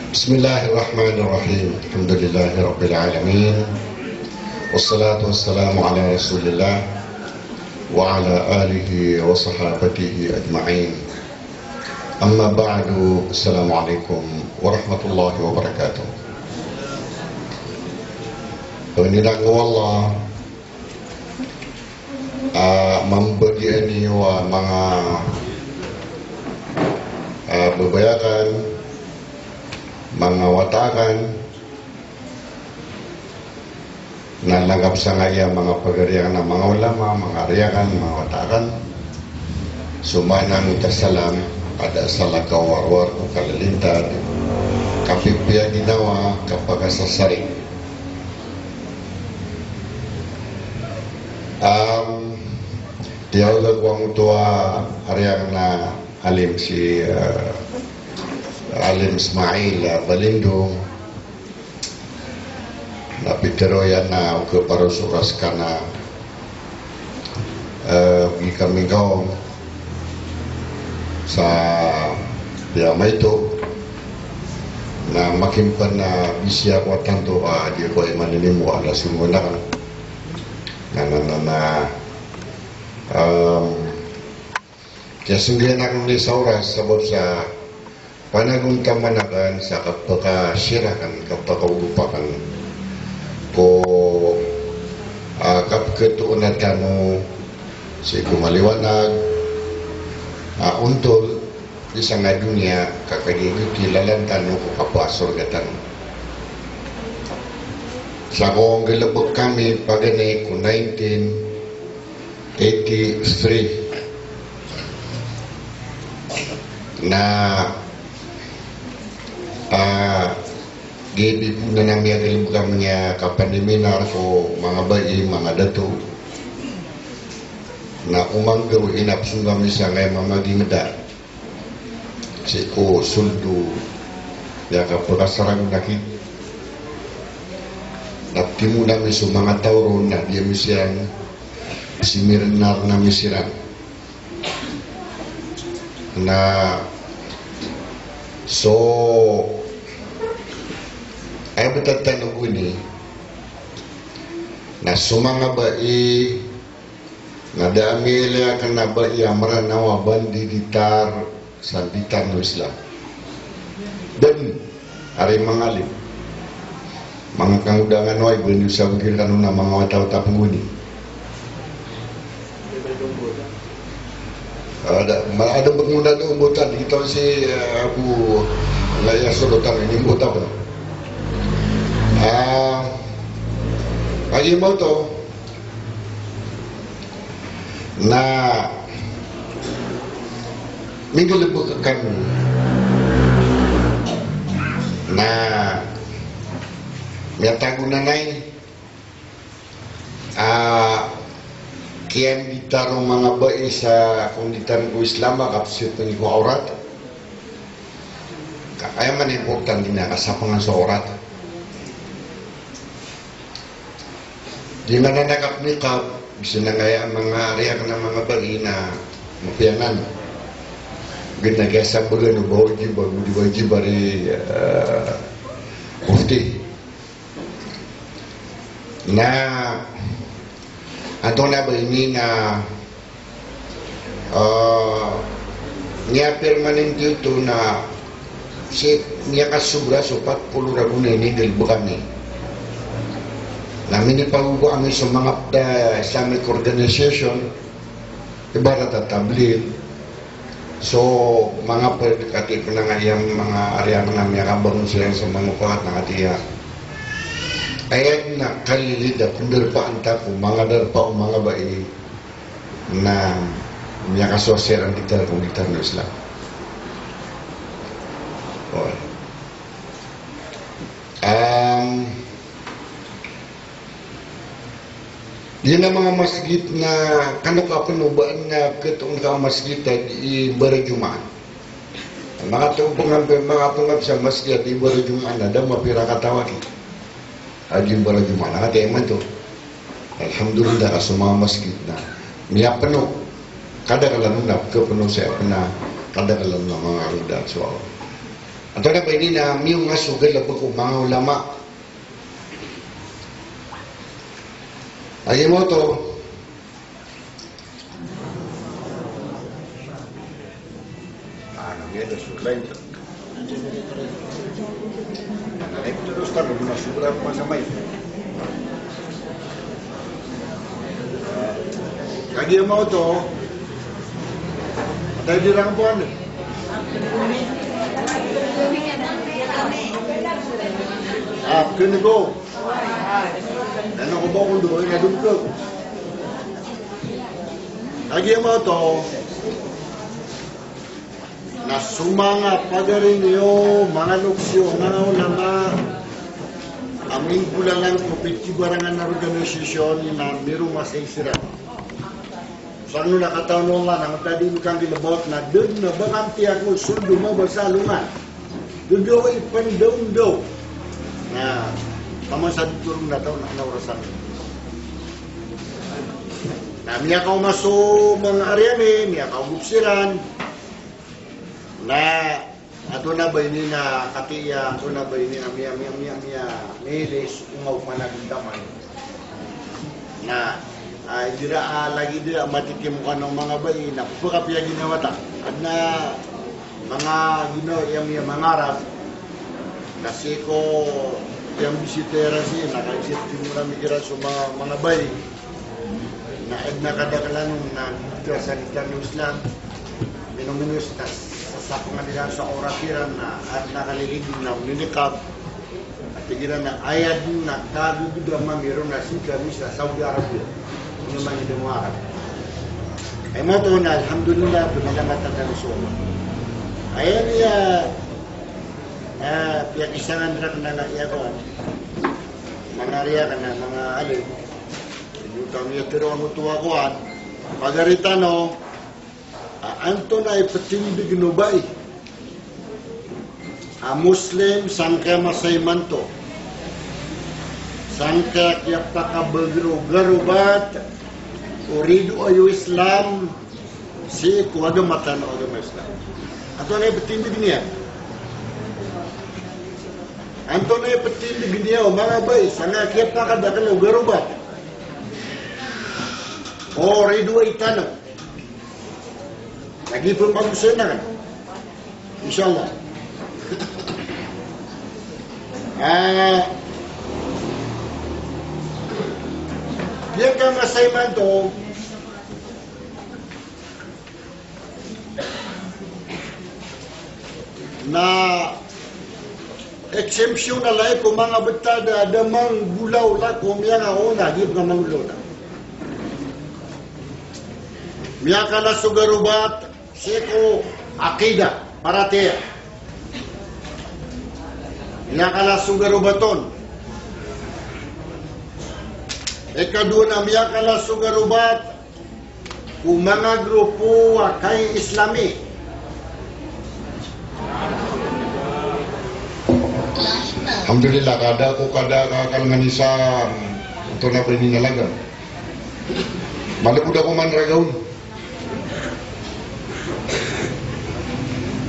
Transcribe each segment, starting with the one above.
Bismillahirrahmanirrahim. Alhamdulillahirabbil alamin. Wassalatu wassalamu ala Rasulillah wa ala alihi wa sahabatihi ajma'in. Amma ba'du. Assalamualaikum warahmatullahi wabarakatuh. Penidang Allah memberi wa mga bebayakan, mga watakan na langgap sa ngaya mga pagarian ng mga ulama, mga ariyakan, mga watakan. Sumanang itasalam ada salah kawarwar o kalalintad kapipya ginawa kapag sasaring. Diawag wang tua ariyan na alim si Alim Ismail Balindo na piteroyan na ke para suras kana kami gaong sa piyama ito na makimpan na bisya ko tanto di ko ay maninimu ala sumunan kaya sungguhan akong nisauras sabab sa panagong kamanakan sa kapakasirakan, kapakaugupakan ko kapketuunatan mo si kumaliwanag untol di sa nga dunia kakadiguti lalantan mo ko kapasor gatan sa kong gilabot kami pagani ko 1983 na gini po na nang nagalibugan niya kapandiminar ko mga bayi, mga dato na umanggaw inapsun kami sa ngay mamaging da si ko suldo ya kapagkasarang nakit naptimu namin sa mga tauron na diya misyan si Mirnar na misiran na so ay batatanong ko ni na sumanga bai na daamila kan na bai amran nawa bandi gitar sambitan no Islam dan hari mangalim mga kangudangan way bunyo sa bukir kanuna mga wataw tapnguni ada pengguna itu umbutan kita si Abu Laya Sorotan ini umbut apa? Pagi mau tu, nah minggu lepas kan, nah miata guna naik. Kian ditaruh mga bayi sa kunditan ko Islam kapsit ng ko aurat kaya man important din na kasapangan sa aurat di mananakap nikap bisa na ngaya mga riyak na mga bayi na mapianan ginagasa baga no bawji bagu di bawji bari mufti na atau na ba ini na niya permanente ito na si niya kasubra so 40 na ini galibukan ni namin ipagugo kami sa mga Islamic organization ibarat at tabligh so mga pagkati ko na nga yung mga area na miyakabang sila sa mga kuhat ng atiya ayat na kalilida kung darpa anta ko mga darpa o mga bayi na miyakasosyer ang gitar kung gitar ng Islam yun ang mga masjid na kanukapanubaan na ketong ka masjid di Barajumaan mga tungpang sa masjid di Barajumaan ada mapira katawag Ajin Barajumaan nakateman to alhamdulillah sa mga masjid na miya penuh kada kalan na ke penuh saya pernah kada kalan na mga rudat so Atau na ba ini na miyong nga sugal na po mga ulama. Ayaw mo to. Ano suglay ito. Ito terus tayo, masugla pa sa may. Kagi mo to. Tayo dirang po ano. Kena go. Dan ako ba kung doon nga dumkog. Lagi mo to, na sumanga pagarin niyo mga luksyo, mga ulama, aming bulangan ko pitibarangan na organisasyon na mirong masaysira. Saan nung nakataon nga, nang tadi kang gilabot na doon na bakanti ako sundo mo basalungan. Doon daw ay pandaw-daw. Na, naman sa turong na taon na naurasan. Na miya ka umaso mga aryami, miya ka umupsiran. Na, ato na ba ini na katiya, ato na ba ini na miya, milis, umaw panagdamay. Na, ay dira lagi dira matikim ko ng mga bayi na pagkapya ginawa ta at na mga ginawa yung mangarap kasi ko yung bisitera siya nakaisip timura migira sa mga bayi na kadakalan na sa litan ng Islam minuminus na sa pangalilan sa oratiran na at nakalilig na ninikab at tigiran na ayad na kadududama meron na sika sa Saudi Arabia naman yung dumarap. Ay mo to na, alhamdulillah, dumalangat ang kalusuan. Ayan niya, piyag isangan rin na naiyakuan. Manariya ka na, mga alin. Yung taon niya, pero ang utuwa kuhan. Pagarita no, anto na ipatindig no ba eh. A Muslim, sangka masayman to. Sangka kaya pakabagarubat, uridu ayu Islam si kuwaga matan agama Islam. Ato na ipatindig niya. Anto na ipatindig niya o mga bay, sana kaya pakadakal o garubat. O uridu ay tanong. Lagi pun pag-usayan kan. InsyaAllah. Dia kan masayman to na exemption na lai ko mga betada damang gulaw la ko miya nga ona gib nga manglo na miya kana sugarubat seko akida parate miya kana sugarubaton ikadua na miya kala sugarubat kung mga grupo kay Islami. Alhamdulillah kada kalangan isang ito na pininalagan. Balik udah ko man ragaun.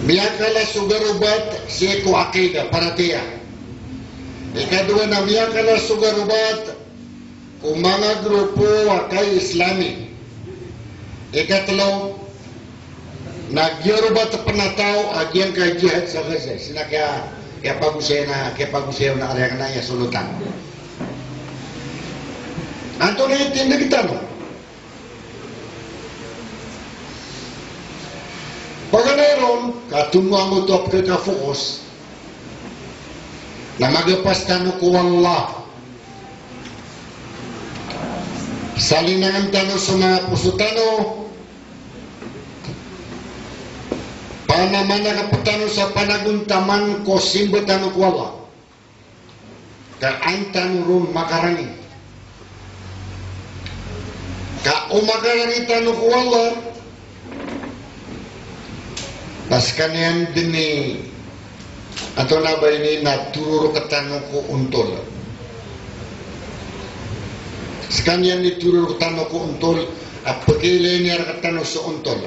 Miya kala sugarubat seko akida paratea. Ikadua na miya kala sugarubat kung mga grupo kay Islami. Ikatlo, nagyorubat penataw agyang kay jihad sa Gaza. Sina kaya pag-usayo na arya na iya sulutan. Anto na yung tindig kita no? Pagkanaron, katungo mo to ka focus na magapas tanong ko Allah. Salinangan tanong sa mga pusutano, panamana kapatano sa panaguntaman ko simbo tanong ko Allah. Kaan tanong ron makarani. Ka umakarani tanong ko Allah, tas kanyan din ni ato na ba ini naturo katanong ko untol. Sekalian diturur tano ko untol at pagkilay niya katano sa untol.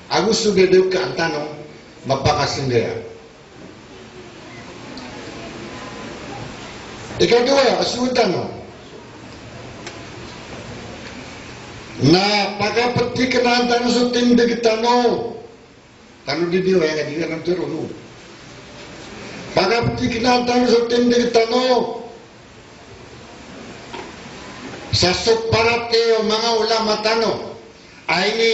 Agus sugadew ka ang tanong mapakasindaya. Ikadua, asyudan na pagapati kenantan sa tindig tano di diwa yang kadiga ng turun pagapati kenantan sa tindig tano sa suparate o mga ulama tano ay ni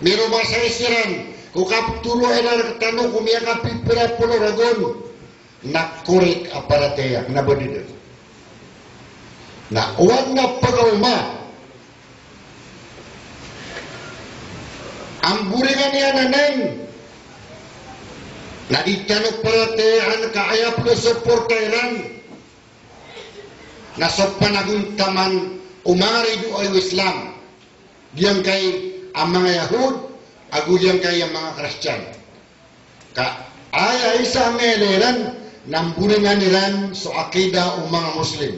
miro masaisiran kung kapturo ay na tano kumiya kapipira pulo ragon nakurik aparate na bodidon na uwag na pagauma ang buringan niya nanay na itanong paratean kaayap na supporteran na sa panaguntaman umari do ay Islam diyan kay ang mga Yahud agu diyan kay ang mga Kristyan ka ay sa meleran ng buringan nilan so akida o mga Muslim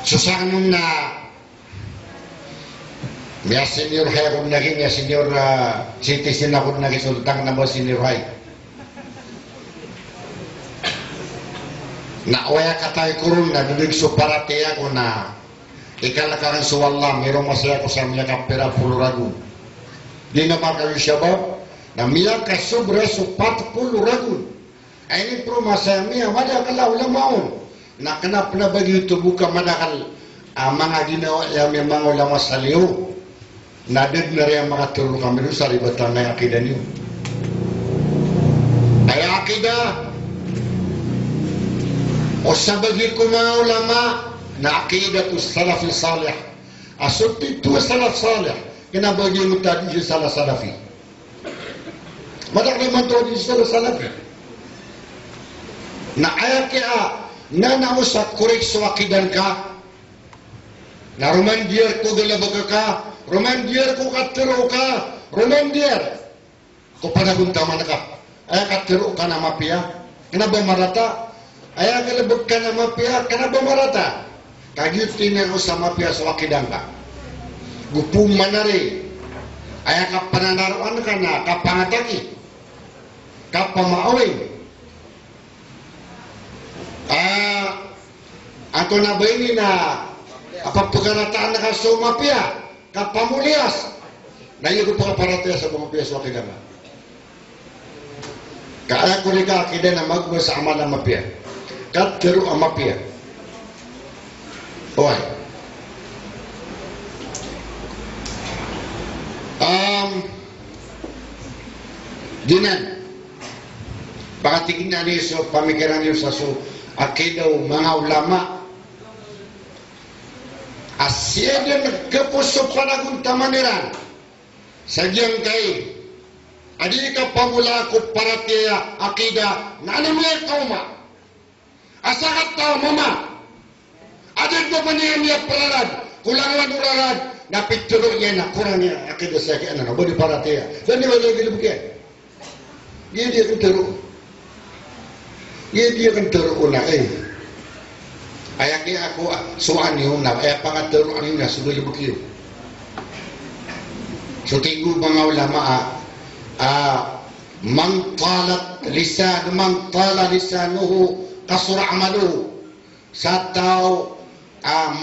susangon na may senior hay akong naging may senior citizen akong naging sultang na mo senior hay na waya katay kurun na dulig suparate ako na ikalakaran suwala mayroong masaya ko sa miya kapira pulurago di naman kayo syabab na miya kasubra supat pulurago ay ni pro masaya miya mada kalaw lamaon na kenapa na begitu buka madakal mga ginawa yung mga ulama sa liyo nadad na rin ang mga turo kami doon sa ribatan na akida niyo ay akida o sa bagi ko mga ulama na akida to salafi salih asot ito salaf salih kinabagi mo tadi si salaf salafi madak naman to di salaf salafi na ayaw kaya na nausak korek so akidan ka na romandier ko dalabaga ka romandier ko katero ka romandier ko panaguntaman ka ay katero ka na mapia kenapa marata ay kalabag ka na mapia kenapa marata kagyutin ako sa mapia so akidan ka gupung manari ay kapananaruan ka na kapangataki kapamaawin ato na ba ini na apapagarataan na kaso mapia kapamulias na iyo pa parate sa mga piyaso akidana kaya ko rin ka akida na magwa sa ama na mapia kat kero ang mapia oy dinan pakatigin na niyo so pamikiran niyo sa so akidaw mga ulama asya dia nagkapuso panaguntaman niran sadyang kay adi ka pamula ko paratia akida na ano mga kauma asakat tao mama adig na pa niya palarad kulangan urarad na picture niya na kurang niya akida sa kaya na bodi paratia dan niya wala gilibukyan dia kan teruk dia kan teruk na ayaknya aku suan yung na ay pangatero ang yun na sudah bukyo so tinggu mga ulama man talat lisanuhu kasura amaluhu sa tao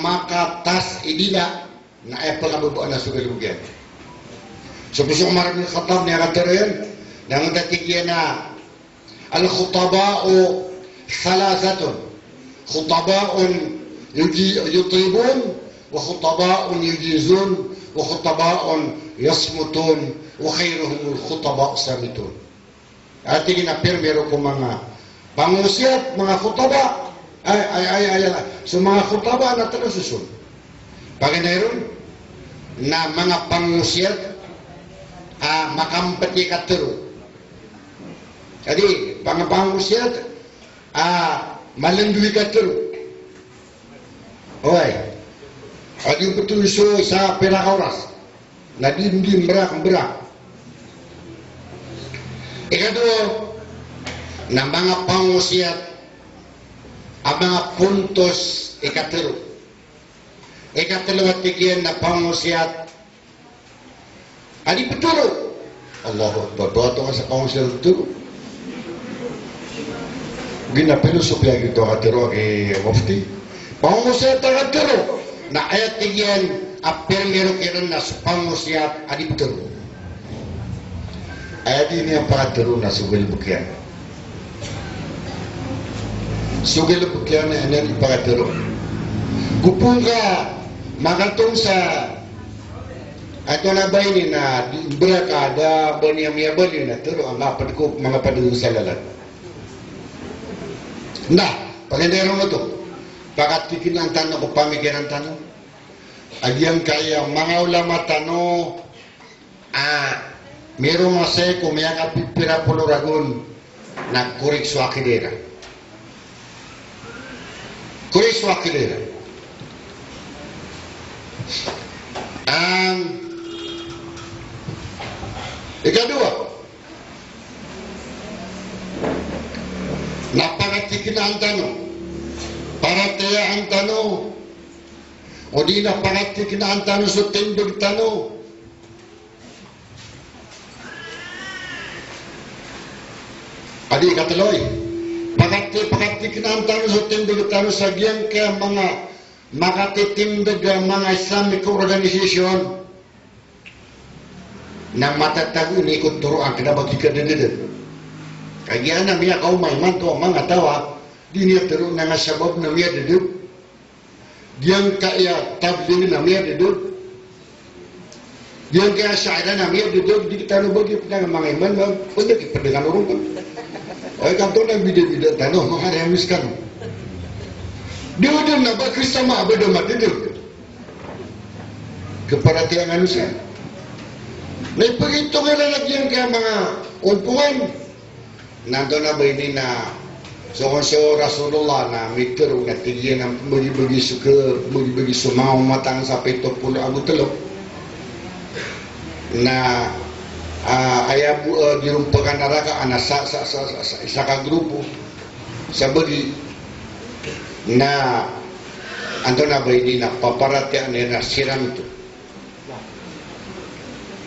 makatas idila na ay pangabubuan na sudah bukyo so gusto Umar bin Khattab niya katero yun nang datigyan na al-khutaba'u thalathatun خطباء يطيبون وخطباء يجيزون وخطباء يصمتون وخيرهم الخطباء صامتون ating napirmero ko mga pangusiat mga khutaba so mga khutaba na talususun paginayon na mga pangusiat makampati katero jadi mga pangusiat malandui katero oy adi betul so sa pera oras na dim berak ikadua na mga pangusiat ang mga puntos ikatero atigian na pangusiat Adi betul. Allahu Akbar. Doa tu sa council tu. Gina filosofi gitu katero ke mufti. Pangusya katero na ayat tigian apel mero kiran na pangusya adi betul. Ayat ini apa katero na sugil bukian. Sugil bukian na ini apa katero. Gupunga magatong sa ato na ba ini na beraka ada bani amia bali na tero ang apat ko mga padu sa lalat. Nah, pagandero mo to. Pakat kikinan tanong ko pamikiran tanong. Agyang kaya mga ulama tanong meron masay ko may pipira puluragon na kurik swakidera. Kurik swakidera. Ikadua, napakatikin ang tanong, parataya ang tanong, o di napakatikin ang tanong sa tindig tanong. Adi kataloy, pakatikin ang tanong sa tindig tanong sa gyan kaya mga makatitindig ang mga Islamic organization na matatago ni ikot turuan kena bagi ka dede. Kaya na miya kaumay man to mga tawa di niya turu na nga sabab na miya dede. Diyan kaya tabling na miya dede. Diyan kaya saada na miya dede di kita no bagi pina mga iman ba pwede ki pendengan urang kan. Oy kanto na bida-bida tanong mga remis kan. Dia na ba Krista ma abada matidil. Keperhatian manusia. May pagintong ilalagyan kaya mga umpuan. Nando na ba ini na so Rasulullah na mikro na tigyan ng bagi-bagi suka, bagi-bagi sumaw matang sa 70 agutelo. Na ayabu dirumpakan naraka ana sa ka grupo sa bagi na ando na ba ini na paparatian na siram ito.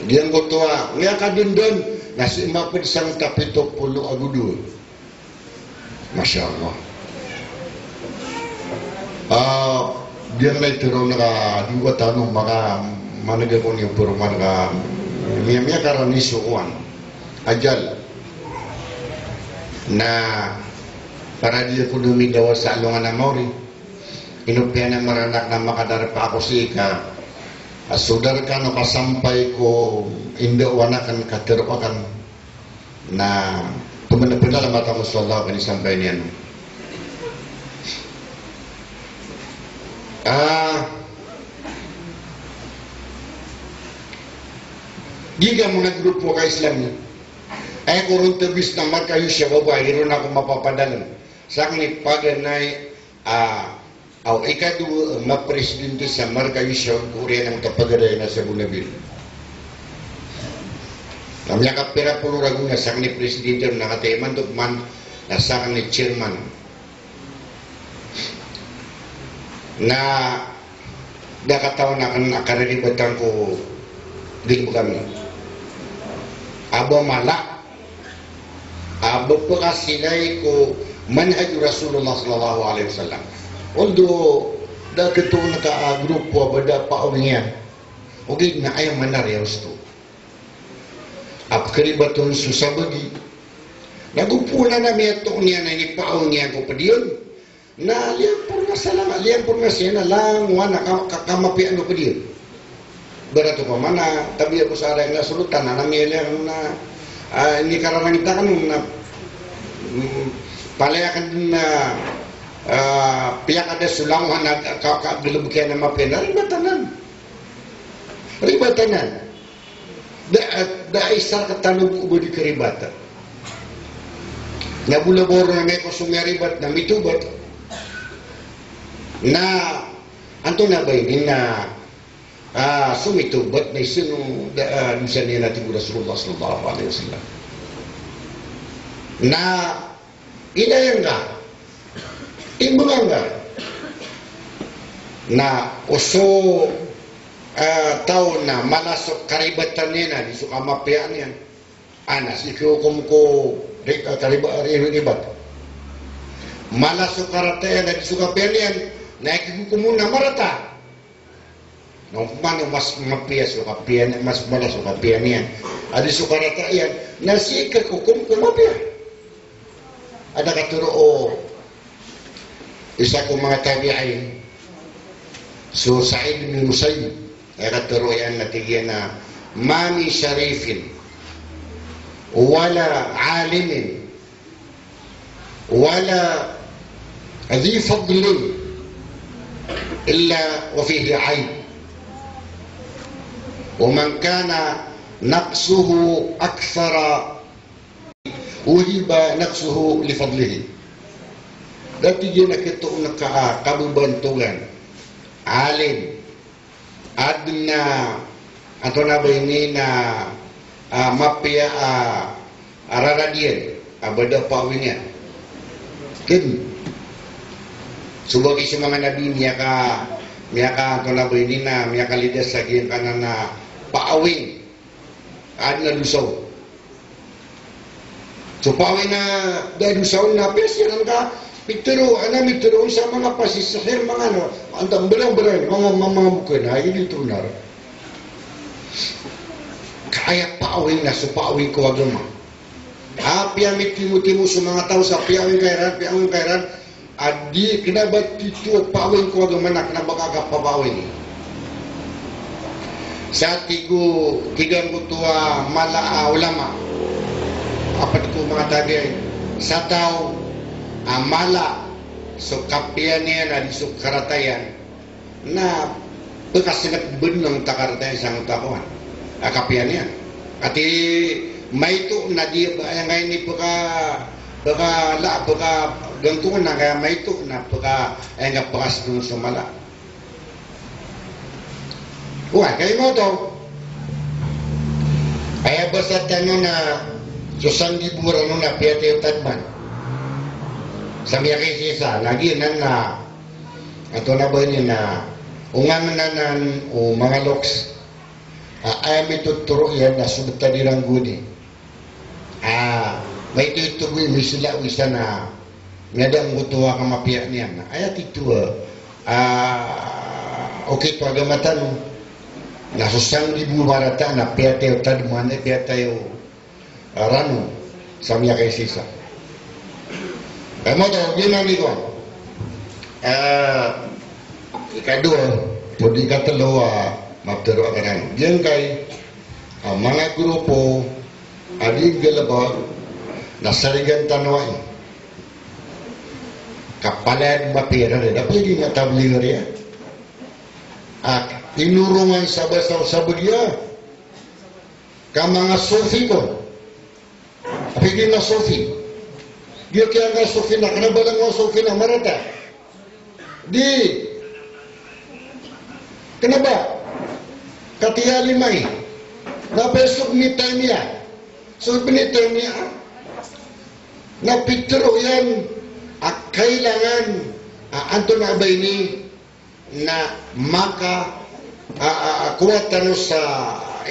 Diyan ko tua, nga kadundun, nasi mapit sang tapito pulo agudu. Masya Allah. Diyan na itiro naka, di ko tanong, maka managakon yung puruma naka, miya karaniso kuwan, ajal, na para di ko dumidawa sa alungan na mauri, inupya na maranak na makadarpa ako si Ika, sudar kan kasampay ko indo wanakan kateruakan na pemenda-pemenda lah mata musallah kan sampai nian. Giga muna grupo ka Islam ni. Ay kurun tebis na markayo siya babae ron ako mapapadalan. Sakni paganay aw ikadua mapresidente sa markayo Korea ng kapagaday na sa Bunabil. Namya kapira pulo ragu na sakni presidente na nakateman man na sakni chairman. Na dakataw na kan akaribatan ko din mo kami. Abo mala abo pakasilay ko manhaj Rasulullah sallallahu alaihi wasallam. Although da ketu naka grupo bada pa niya. Ugid na ay manaryaws to. Apkaribatun susabagi. Nagupuna na meto niya na ipaaw niya ko padiyon. Na liyan por na salama, liyan por na siya na lang wana kakamapian ko padiyon. Barato pa mana tabi ako sa arang nasulutan na namilang na ini karena kita kan na palayakan din na pihak ada sulangan belum nama pena ribatanan da isar ketanong ubodi keribatan na bulaboro na may kosumya ribat na mitubat na anto na ba ini na sumitubat na isino bisa niya natin Rasulullah sallallahu alaihi wasallam na inayang nga imbang nga na uso tahu na malasok karibatan niya na di suka mapian niya anas ikihukum ko karibat malasok karate na di suka pian niya na ikihukum na marata nung mana mas mapia suka pian mas malasok pian niya adi suka rata yan na si ikihukum ko mapia ada katuro o isa ko mga tabi'in so Sa'id bin Musayyib katuro yan natigyan na mami syarifin wala alimin wala ذي فضل إلا وفيه عيب ومن كان نقصه أكثر وهب نقصه لفضله dati dia nak ketuk nak kabubantugan alim adna atau nabi ini na mapia araradian abada pawinnya kan sebagai semangat nabi miaka atau nabi ini na miaka lidas lagi yang kanana pawing adna dusau so pawing na dah dusau na pesian ka Mitero, mitero sa mga pasisahir, mga ano, ang berang-berang, mga bukan, ay hindi tunar. Kaya paawing na, so paawing ko agama. Piyamit timu-timu sa mga tao sa piyawing kairan, adi, kinabat ito, paawing ko agama na, kinabakagap paawing. Sa tigo, tigang ko tua mala ulama, apat ko mga tabi, sa tao, amala so kapian niya na di so karatayan na bekas sinat benang takaratayan sang utakuan kapian niya ati may ito na di yang ngayon ni baka gantungan na kaya may ito na baka ay nga pakas dun sa mala wala kayo mo to kaya basta tanong na susang diburan na piyate yung tadman Sampai kisah lagi nana atau naba ini na ungang nanan o mga loks ay mituturo yan na subta dirang guni may ito misila wisa na ngadang gutuwa ka mapiyak niyan ayat itu okay to agamatan nasusang libu barata na piyatayo tadman piyatayo rano samya kay sisa kamu tahu gimana nih kok? Kedua, pudi kata loa, mabteru akaran. Yang kai, mga grupo, adig galaba, nasarigan tanwai. Kapalan mapira rin. Apa yung natabling rin? Inurungan sabasaw dia. Ka mga sofi ko. Apa yung na sofi? Dia kaya nga Sofina, kenapa lang nga Sofina marata? Kenapa? Katiya limay, napesok mitay niya. So binitay niya, napitro yan, kailangan, anto na ba ini, na maka, kuwatan sa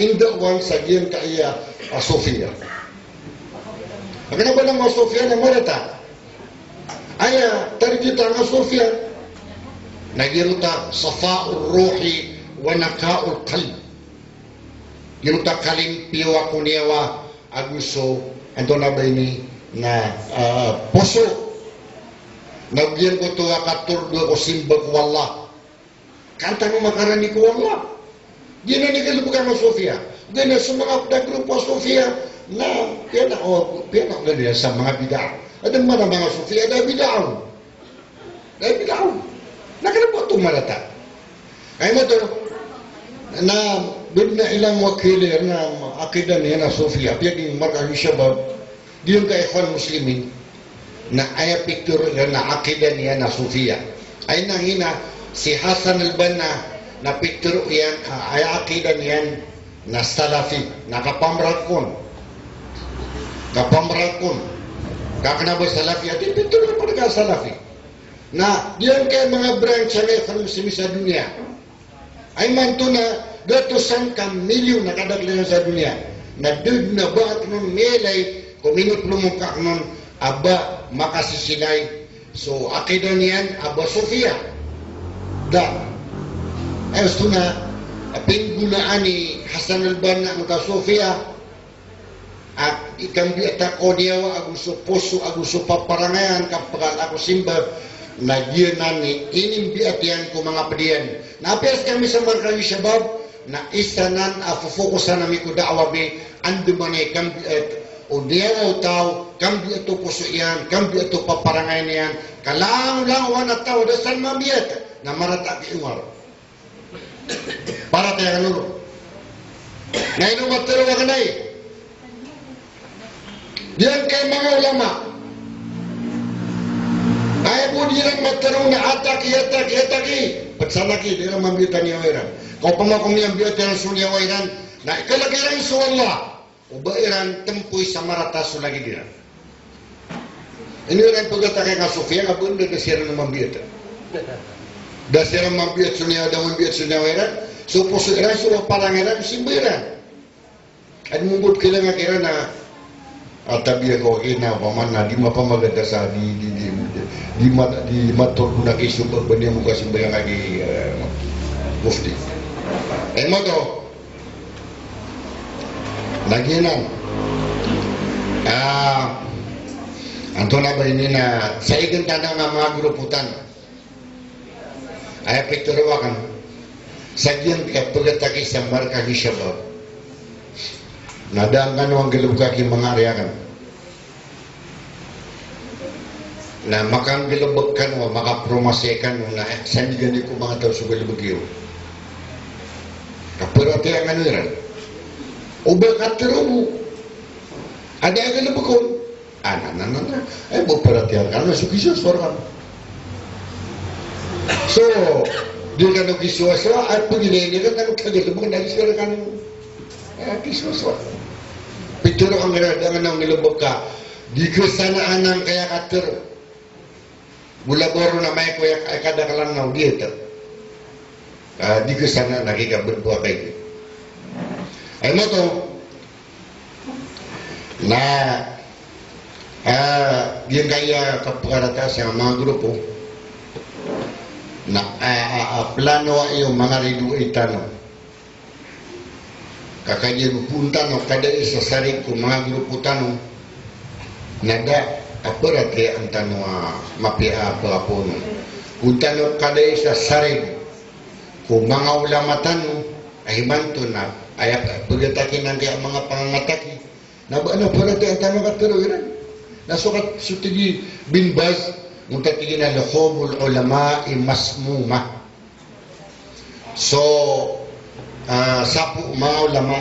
indawang sa giyan kaya Sofia. Kenapa nama Sofia na marata? Aya tarjita nga Sofia nagiruta safa'ur ruhi wa naka'ul qalb. Giruta kalimpiwa kuniwa aguso ando na ba ini na puso. Nagyan ko to akaturdo ko simbag wallah. Kanta mo makarani ko wallah. Gina ni kalubukan nga Sofia. Gina sa mga grupo Sofia na pianak ganyan sa mga bid'ah. Ada mana mga sufi ada bid'ah. Nakalabot itong malata. Ay mo to na bina ilang wakili na akidah niya na sufi. Apiyag yung markang syabab di yung ka-ikhwan muslimin na ay picture na akidah niya na sufiya. Ay nangina si Hasan al-Banna na picture yan ay akidah niyan na salafi nakapamrakon kapamrakon kakenapa salafi at betul pada salafi nah dia kayak mga branch sa muslim sa dunia ay man to na gatusan ka milyon na kadaglayan sa dunia na dud na ba at nun melay kuminot lumungkak nun aba makasisinay. So akida niyan Aba Sofia da ayos to na pinggunaan ni Hasan al-Banna mga Sofia at ikambi at ako niya agusto puso agusto paparangayan kapag ako simba na diyan ni inimbiatian ko mga padiyan na apes kami sa Markawi Shabab na isanan afufokusan nami ko da'awabi andumane kambi at o diyaw tao kambi ato puso yan kambi ato paparangay niyan kalang wana tao dasan mabiyat na marata ki umar para tayo kanuro na inumatero wa kanay diyan kay mga ulama ay po diyan matero na ataki patsalaki diyan mambiyatan niya wairan kau pamakom niya biyatan sunya wairan na ikalagiran su Allah ubairan tempuy sa marata sulagi dia. Ini orang pagkatake nga Sofia nga bunda dasira na mambiyat. Dasira mambiyat sunya da mambiyat sunya wairan. So puso iran suwa parangiran simbiran. Ad mumbut kila nga kira na atabiya ko ina paman na di mapamaganda sa di matur na kisu pagbanya mo kasi bayang lagi mufti. Mo to lagi nan anto na ba ini na sa ikan tanda nga mga gruputan ay piturawakan sa giyang kapagtaki sa Markawi Shabab nadang ang galubkaki mga ariyakan na makang galubkan o makapromasekan na sandigan ko mga tao sa galubagyo kapurati ang anuran ubah katrubu ada yang lebih anak perhatian karena suki suara so dia kan suki suara apa gini dia kan kagak lebih dari suara kan kisah suara pitur ang dengan lebih di kesana anang kaya kater gula baru namanya kaya kada kalang nau dia tu di kesana lagi kan berbuat kayak gitu. Ano to? Na yung kaya kaparata sa mga grupo na plano yung mga ridu itano kakaya punta no kada isa saring ko mga grupo tanong nada aparate ang tanong mapia apa no punta no kada isa saring ko mga ulama tanong ay manto na ayat pagatakin ng kaya mga pangangataki na ba na pala tayo ang tanong katero iran nasukat sutigi bin Baz muntatigi na lahomul ulama masmuma so sapu mga ulama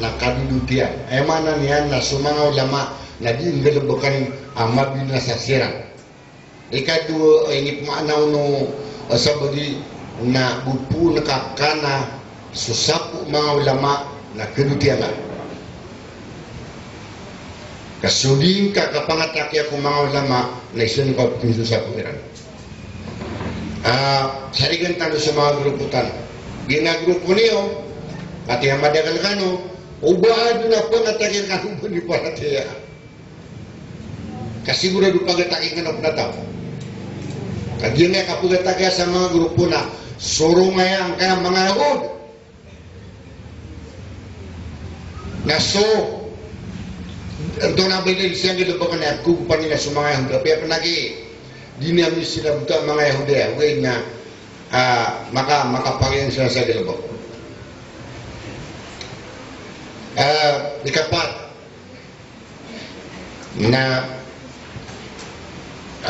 na kadudutian ay mana niyan na sumanga ulama na di ngalabakan amabi na sa sirang ikadua ini pemanaw no sabagi na bupu nakakana susapu mga ulama na kedutian kasuding kakapangataki ako mga ulama na isun ko susapu iran sarigan talo sa mga gruputan ginagrupo niyo pati ang madagal kano ubad na pangataki kano po ni Parataya kasigurado pagataki kano na tao kagyan nga kapagataki sa mga grupo na surungayan kaya mga Yahud na so ito na ba din siyang gilubakan na kukupan nila sa mga Yahudi kaya panagi di niya sila buto ang mga Yahudi huwag na makapagyan sila sa gilubak ikapat na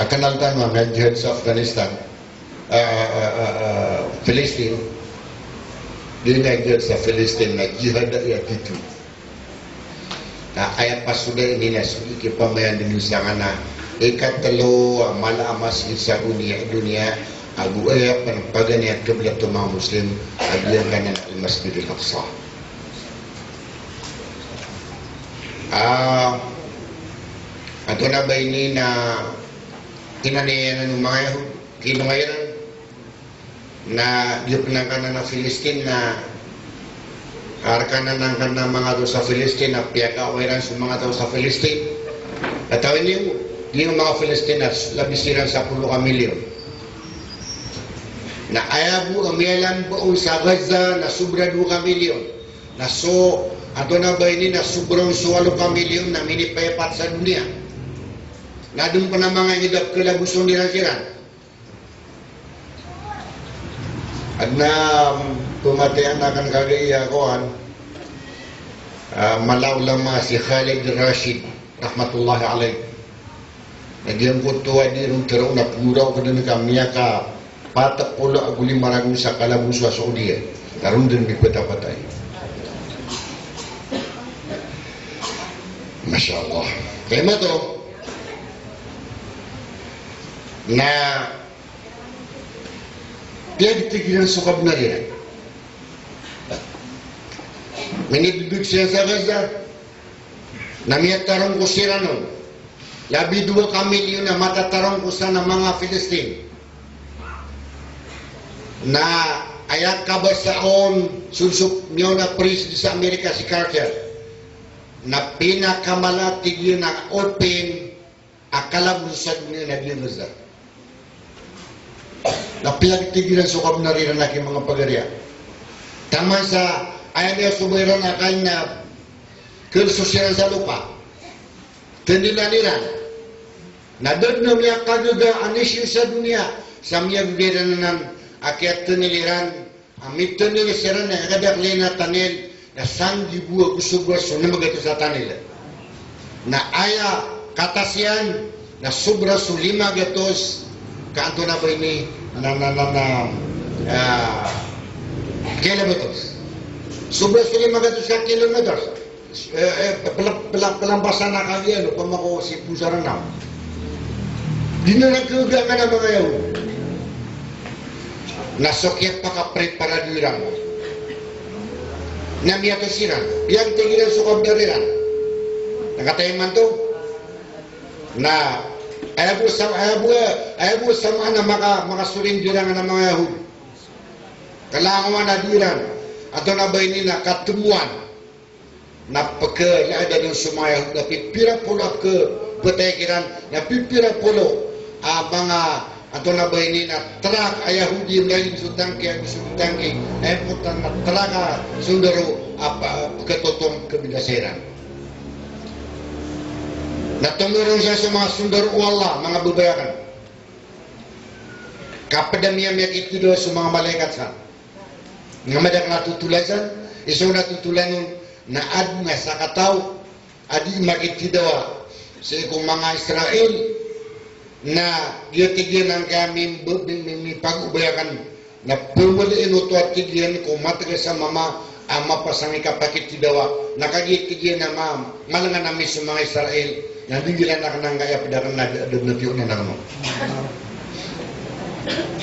kanaltan mo na jihad sa Afghanistan Palestine di na jihad sa Palestine na jihad ya gitu ayat pas sudah ini na suki pamayan din sa na ikatalo malamas sa dunia agu ayat panpagan ya kiblat mga muslim agiyan kanan al-Masjid al-Aqsa ato na ba ini na kinaniyan ng mga Yahud kinungayan na di penangkanan ng Palestine na Arkanan ng mga tao sa Palestine na piyaka-oiran sa mga tao sa Palestine. At tawin niyo, yung mga Filistinas, labisiran sa 10 milyon. Na ayabu ang miyalan buong sa Gaza na sobra 2 milyon. Na so, ato na ba ini na sobrang 8 milyon na minipayapat sa dunia. Na doon pa na mga hidap kalabuson nila siran. At na pumatayan na kan kagaya koan, malaw lama si Khalid Rashid, rahmatullahi alaih. Nagyang kutuwa di rin terong na puraw ka din kami ka patak pula aguli maragung sa kalabuswa sa Saudia. Karun din may patay. Masya Allah. Kaya mo to, na piyagtigilan sukab na rin. Minibibig siya sa Gaza, namiyatarong ko sila nun. Labi 2 milyon na matatarong ko sa ng mga Palestine. Na ayat kabar saon sunsuk niyo na priest sa Amerika si Carter. Na pinakamalatig yun na open akalabusan niyo na Gaza. Na pinagtigilan sukab na rin ang aking mga pag-ariya. Tama sa ayaw niya sumayran na kanya kurso siya sa lupa. Tinilan-ilan. Nadod na miya kaduga anisyo sa dunia sa miya biran ng akyat tiniliran amit tinilisiran na kadakli na tanil na sanggi buwa kusubwa na magato sa tanil. Na aya katasiyan na sobra su 5 gatos kanto na ba ini kilometers. Sobra su 5 gatos sa kilometers. Pelampasan na kami ano, pamako si Pusaran na. Di na nagkagaman ang mga yaw. Nasokyat pa kapre para dirang. Namiyato siran. Yang tigilan sukab dariran. Nakatayin man to. Na ayabu sama na makasurin dirang ng mga Yahud. Kailangan na dirang. Ato na ba ini na katumuan. Na pagka ada ng sumaya na pipira pulo ke betakiran na pipira pulo mga ato na ba ini na trak Yahudi lain sutangki ay putan na traka sundaro ketotong kebidaseran na tumurong siya sa mga sundaro Allah mga babayaran kapadamiya miyakit ito sa mga malaikat sa nga madak natutulasan iso natutulanon na adna sa kataw adi makitidawa sa ikong mga Israel na gitigyan ng kami pag-ubayakan na pumaliin ito at tigyan kung matagal sa mama ang mapasangi kapakitidawa nakagitigyan na malangan namin sa mga Israel na digilan na kanang kaya padakan na adab na naman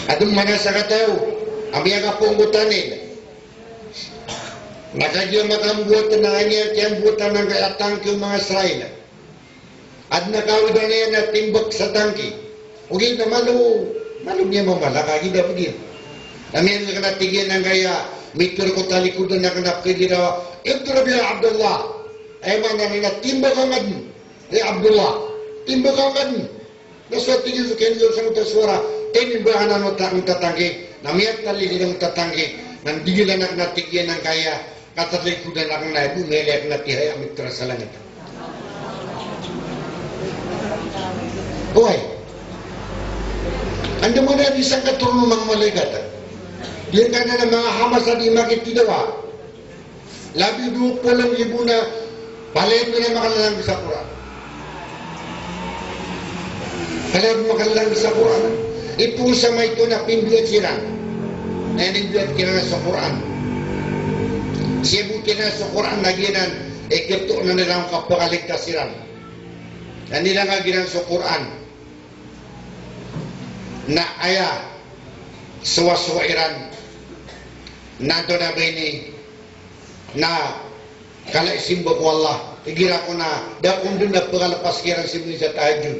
adong mga sa kataw ang mga punggutan nakagyan makambuotan na niya kaya buotan ng kaya tangki mga Israel at nakawidan na yan na timbak sa tangki okay na malo niya mamalakagi na pagin namin na kanatigyan ng kaya mitur ko talikudan na kanapagin na ito na biya Abdullah ay mga na timbak ang adin Abdullah timbak ang adin naswatigin sa kenyo sa mga suara tinimbahan na ang tatangki namiyat talili ng tatangki nandigilan na kanatigyan ng kaya katalikudan lang na ibu melek na tihay amit sa langit. Uy, anda mo na isang katurno mga malaikat. Diyan ka na ng mga Hamas na di makitidawa. Labi 20,000 na palayan mo na makalalang sa Quran. Palayan mo makalalang sa Quran. Ipusa mo ito na pinduat sirang. Na pinduat kina sa Quran. Sibutin na sa Quran na ginan, ikito na nilang kapakaligtas silang. Na nilang ginan sa Quran, na aya, suwaswairan, nato na bini, na kalaisimba ko Allah, igira ko na, dakong doon na pagalapas kirang sibuni sa tahajud.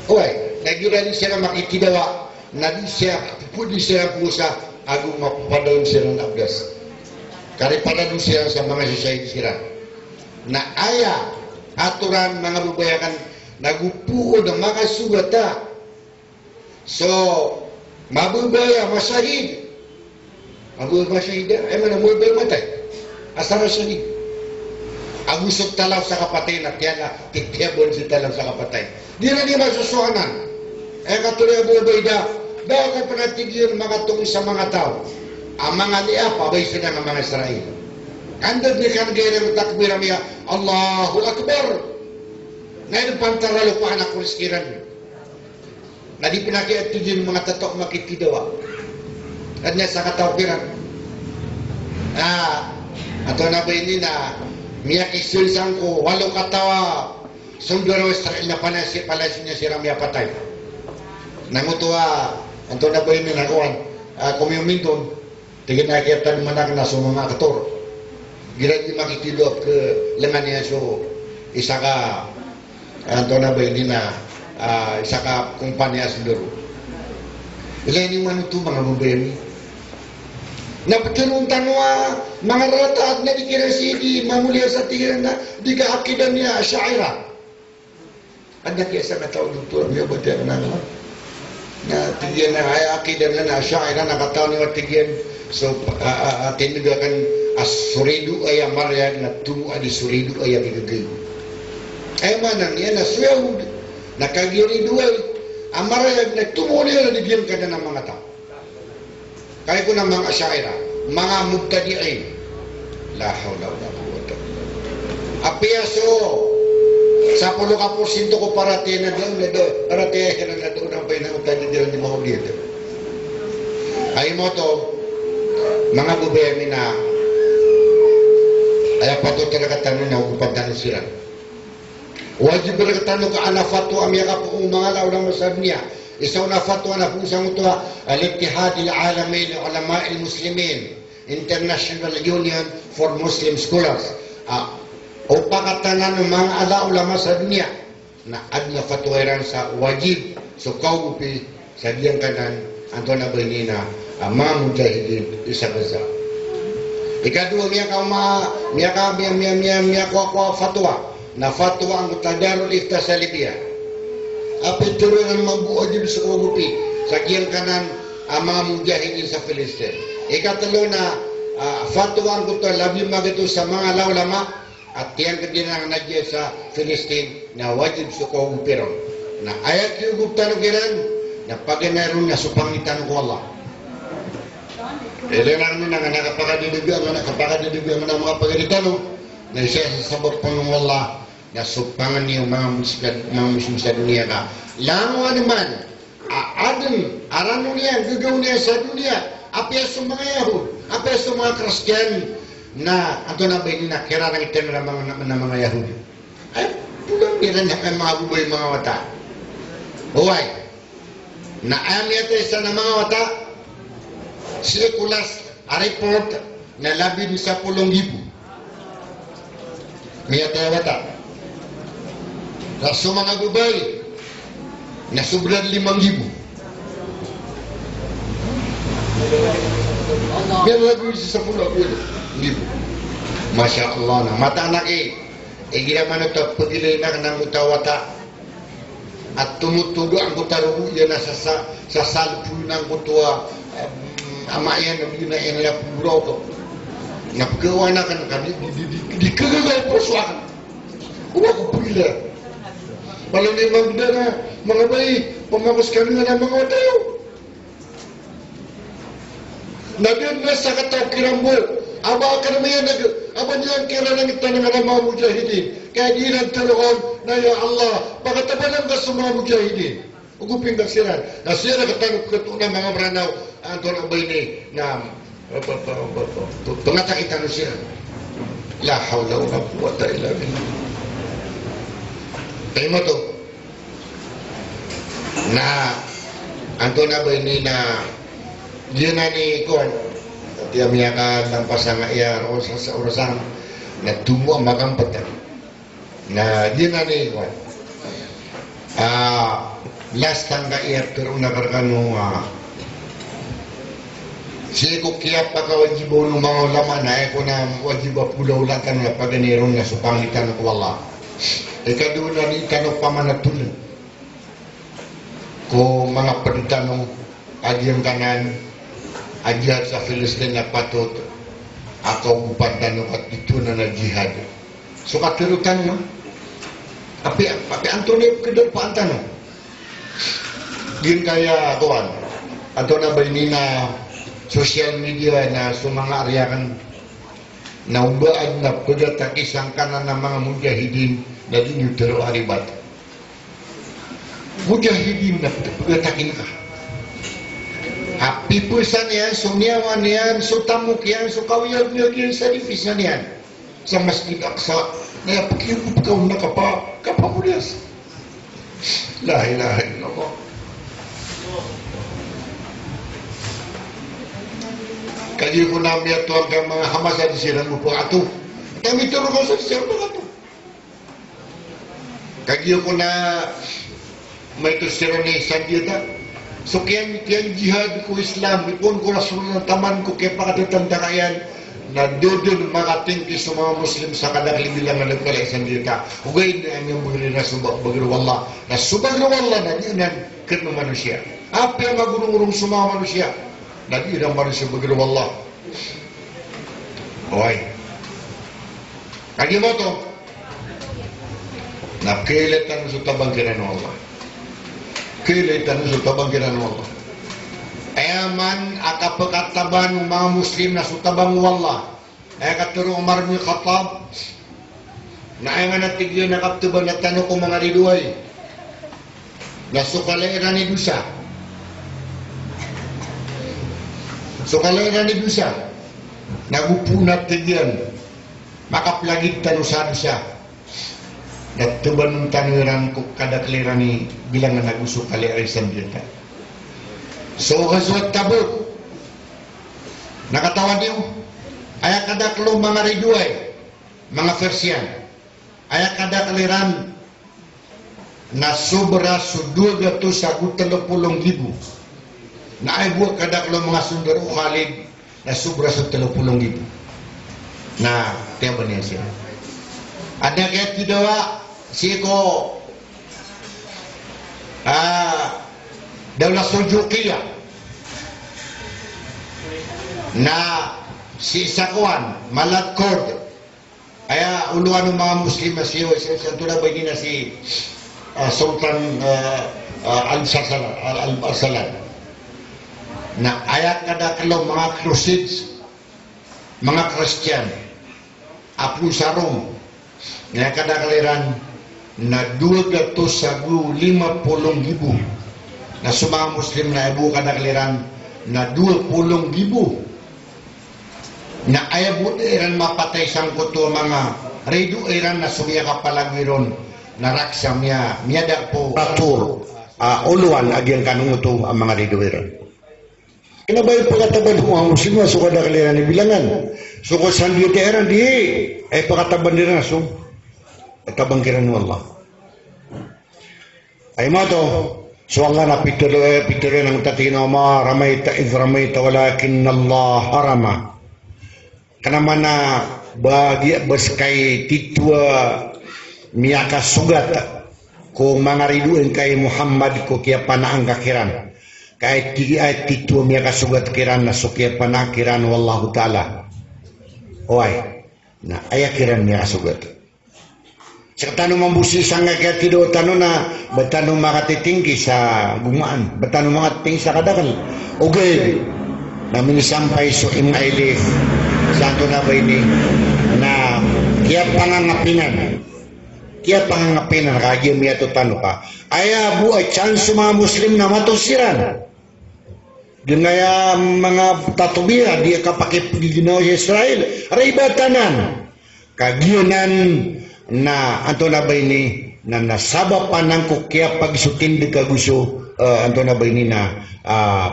Uy, nagira din sila makitidawa, na di siya, pupudi siya pusa, agung mapapadawin siya ng abdas. daripada dusia sa mga society sira. Na aya aturan mga babayakan nagupuo ng mga sugata. So, mabubaya masahid. Mabubaya masahid. Ay man mabubaya matay. Asa masahid. Agusot talaw sa kapatay na kaya na tityabon si talaw sa kapatay. Di na di masusuanan. Eh katuloy mabubaya da. Bakit panatigyan mga tungi sa mga tao? Ang mga liya, pabay sila ng mga Israel. Andad ni kan gaya ng takbir niya, Allahu Akbar. Ngayon pantaralo pa anak kuriskiran. Na di pinakiat din mga tatok makitidawa. At niya sa katawapiran. Ato na ba ini na miyak isulsang ko, walo katawa, sunduro Israel na palasin niya si Ramya patay. Nangutuwa, ato na ba ini na kuwan, kumiyumintong, tingin na kiatan manak na sa mga kator. Gira di makitidop ke lengan niya so, isa ka, ato na ba ini na, isa ka kumpanya sunduro. Ilan yung ano ito mga babayan Napagtanong tanwa, mga rataat na dikirasidi, mamulia sa tigiran na di kaakidan niya, syaira. Ada kaya sa katao doktor, niya ba tiyan na naman? Na tigiran na, ay akidan na syaira, nakatao niya tigiran. So, tinigakan, suridu ay amarya, na tumu adi suridu ay abigagay. Ay manang niya, naswewd, nakagiridu ay, amarya, na tumu niya, na dibiyan ka na ng mga tao. Kaya ko ng mga syaira, mga mubtadi'in. La hawla wala quwwata. Apiaso, sa 10% ko parati na doon, parati na doon ang pinag-mubtadi'in di mga dito. Ay mo to, mga bubemi na, ay pato talaga tanong na hukupan sila. Wajib talaga tanong ka ana fatwa amya ka po mga laulang masab niya. Isaw na fatwa na kung saan ito al-Ittihad al-Alami al-Ulama al-Muslimin International Union for Muslim Scholars o pakatanan ng mga ala-ulama sa dunia na adna fatwairan sa wajib so kaupi sa diyang kanan anto na bainina mga mujahidin isa Gaza. Ikadua miya ko fatwa na fatwa ang tadarul ifta sa Libya. Apit turun ang mabuo din sa ugupi sa giyang kanan ang mga mujahidin sa Palestine. Ikatalo na fatwa ang kuto labi magito sa mga laulama at tiyang kadin ang nadya sa Palestine na wajib sa ugupiron. Na ayat yung guptan ugiran na paginaroon na supangitan ko Allah. Kailangan nyo na nakapakadidibyan ng mga pagalitano na siya sa sabot po ng Allah na supangan niyo mga muslim sa dunia ka. Lango naman, arano niya, gagaw niya sa dunia, apya sa mga Yahud, apya sa mga Kristyan, na ato na ba yun na kira ng itin ng mga Yahud. Ay, pulang nila na mga buboy mga wata. Huwag, na amya tayo sa mga wata, sikulas, a report, na labid sa 10,000. Miya tayo wata. Raso mga gubay na sobrang 5,000. Meron lagu sa 10,000. Masya Allah na mata anak ginaman ito pagilay na ng utawata at tumutugo ang kutarugo yan na sa salpo ng kutua amayan ng yun na yan na puro ko napagawa na kan di kagagay po suakan kuha ko pagilay. Walang limang na mga bay, pamagos kami nga ng mga tayo. Nagin na sa kataw kirambo, aba ka naman yan, aba niyan kira ng ito ng mga mujahidin. Kaya di nagtaroon na ya Allah, pagkatabalan ka sa mga mujahidin. Ugupin ka sila. Na siya nakatanong ko ng mga branaw, Anton Abay ni, na pangatakitan na siya. La hawla wa la quwwata illa billah. Kaya mo to na anto na ba ini na diyan na ni kuan tiya miyakan ng pasanga iya sa urusan na tumo ang makampat na diyan na ni kuan last tangga iya pero nakarkano Siya ko kaya pagkawajibo ng mga ulama na ako na wajiba pulaulatan na paganiron na supangitan ko Allah. Ikaduna ni tanong pamanatunan ko mga pagtanong adyang kanan adyat sa Filistin na patot ako bupantanong at ito na jihad. So katirutan no? Tapi Antonio kedua pantanong. Din kaya tuan. Ato na ba na social media na sumangaryakan na ubaan na pagdatak isang kanan ng mga mujahidin na din yung tero aribat. Mujahidin na pagdatakin ka. Pipusan yan, sumniyawan yan, sutamuk yan, sukawiyag-yag yan sa divisan yan. Sa Masjid Aqsa, na pakiyukup na kapamulias. La ilaha illallah. Kaya ko namin ito hanggang mga Hamas at sirang mo po ato. Kami ito ko sa sirang mo ato. Kaya ko na may ito sirang ni Sanjita. So kaya jihad ko Islam, ipon ko rasul ng taman ko kaya pakatitandakayan na doon makatingki sa mga Muslim sa kadakli bilang na nagkalay Sanjita. Ugay na ang mga na subak bagay wallah. Na subak na wallah na dinan kena manusia. Apa yang magurung-urung semua manusia? Lagi dah manusia begitu wallah. Oi. Kaya mo to? Nakilatan sa tabangkiran ng Allah. Kilatan sa tabangkiran ng Allah. Ayaman akapagkataban ng mga Muslim na sa tabang wallah. Ay katuro Umar bin Khattab. Na ayaman natigyan na kaptuban na tanong ko mga riduay. Nasukalairan ni Dusa. So kalairan ni Dusa, nagupunat tigyan, makaplagit tanusan siya. Natuban ng tanuran ko kada kaliran ni bilang na nagusok kalairan sa biyata. So Ghazwat Tabuk, nakatawa niyo, ay kadaklo mga riduay, mga Persian, ay kadakliran na sobra sudul gato sa 30,000 na ay buat kadaklo mga sundaro Khalid na sobra sa 30,000 na tiyan ba niya siya ada kaya tidawa siko Daulah Seljuqiyah na si Sakwan Malad Kurd ay uluan ng mga Muslim na siya sa tula ba na si Sultan Al-Arsalan na ayat kadaklo mga Crusades, mga Christian, apu sarong, na kadakaliran na 250,000 na sumang Muslim na ibu kadakaliran na 20,000 na ayabot iran mapatay sangkot to mga redu iran na sumya kapalagiron na raksam niya miyadak po atur uluan agyang kanungo to ang mga redu iran. Kinabay pagkataban ng mga Muslim na suka na kaliran ni bilangan. Suka sandi teheran di ay pagkataban nila so tabang kiran wallah. Ay mato so Allah na pituro ng tatino ma ramaita idh ramaita walakin Allah harama. Kanaman na bagi baskay titwa miyaka sugat kung mga riduin kay Muhammad ko kaya panaang kakiran. Kahit titu miya kasugat kiran na sukya panakiran wallahu ta'ala. Oy, na aya kiran miya kasugat. Sa tanong mambusi sanga kaya tido tanong na batanong makatitingki sa gumaan, batanong makating sa kadakal. Okay, namin sampay so imailif santo na ba ini na kaya pangangapinan kaya miya to tanong ka. Aya buay chance mga Muslim na matusiran. Gaya mga tatubira dia kapake ginawa sa Israel raibatanan kagyonan na anto na ba ini na nasaba panang ko kaya pagsutin de kaguso anto na ba ini na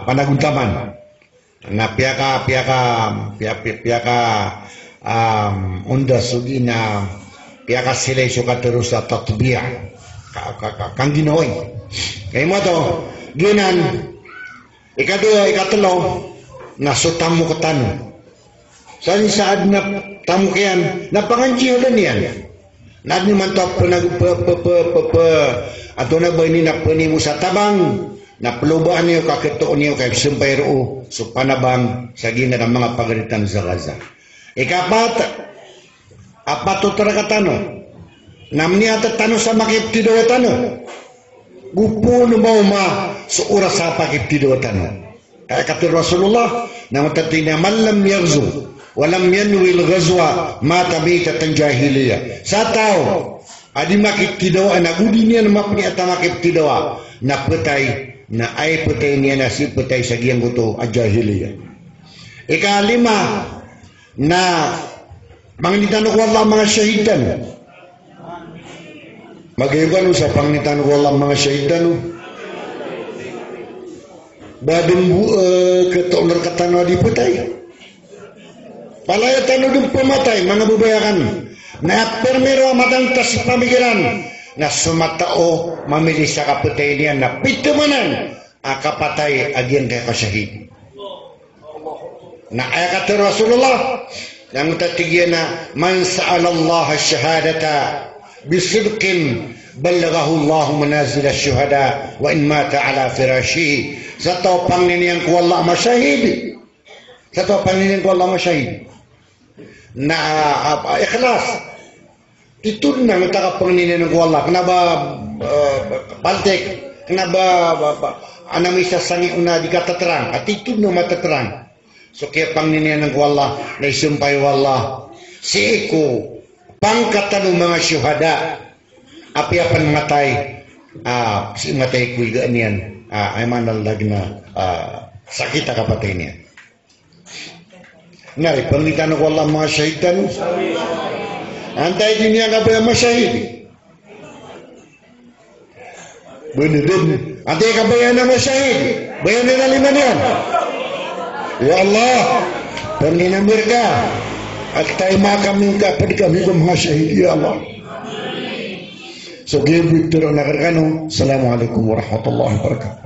panaguntaman na piyaka onda sugi na piyaka sila suka terus sa tatubira kang ginawa kaya mo to ginan ikatlo naso tamu ke tanu. Sani saat na tamu kian na panganji ulan yan. Nadi mantap penag atau na ba ini na penimu sa tabang na pelubaan niyo kakito niyo kay sumpay ro so panabang sa gina ng mga pagalitan sa Gaza. Ikapat apato tarakatano namni atatano sa makiptido atano gupo no mauma so oras sa pakiptido atano kaya katur Rasulullah na matatina man lam yarzu walam yanwi al-ghazwa mata bitatan jahiliya sa tao adi makiptido anagudi niya na mapni atamakiptido na petay na ay putay niya na si putay sa giyang guto a jahiliya. Ikalima na panganitan ko Allah mga syahidan. Magayugan sa panganitan ko Allah mga syahidan. Badung ketoner katano di putay. Palaya tano dum pematay mga bubayakan. Na permiro matang tas pamikiran. Na sumatao mamili sa kapatay niya na pitamanan akapatay agyan kaya kasyahid na ayakat Rasulullah yang tatigyan na man sa'alallah syahadata bisidqin ballagahu Allah manazil syuhada wa in mata ala firashihi sa topang niniyang ko Allah masyahid sa topang niniyang ko Allah masyahid na ikhlas itu nang takapangninan ng wala kenapa baltek kenapa anamisa sangi una dikata terang attitude no mata terang so kaya pangninan ng wala na isumpay wala si iko pangkatan ng mga syuhada api apan matay si matay kuy ganian ay manalag na sakit kapatay niya ngari pangnitan ng wala mga syaitan antay dunia ka ba masyahid? Bener din. Antay ka ba yan na masyahid? Bayan na lima niyan. Ya Allah, penginamir ka. At tayo makaming kapad kami kung mga syahid. Ya Allah. So, give Victor Nagargano. Assalamualaikum warahmatullahi wabarakatuh.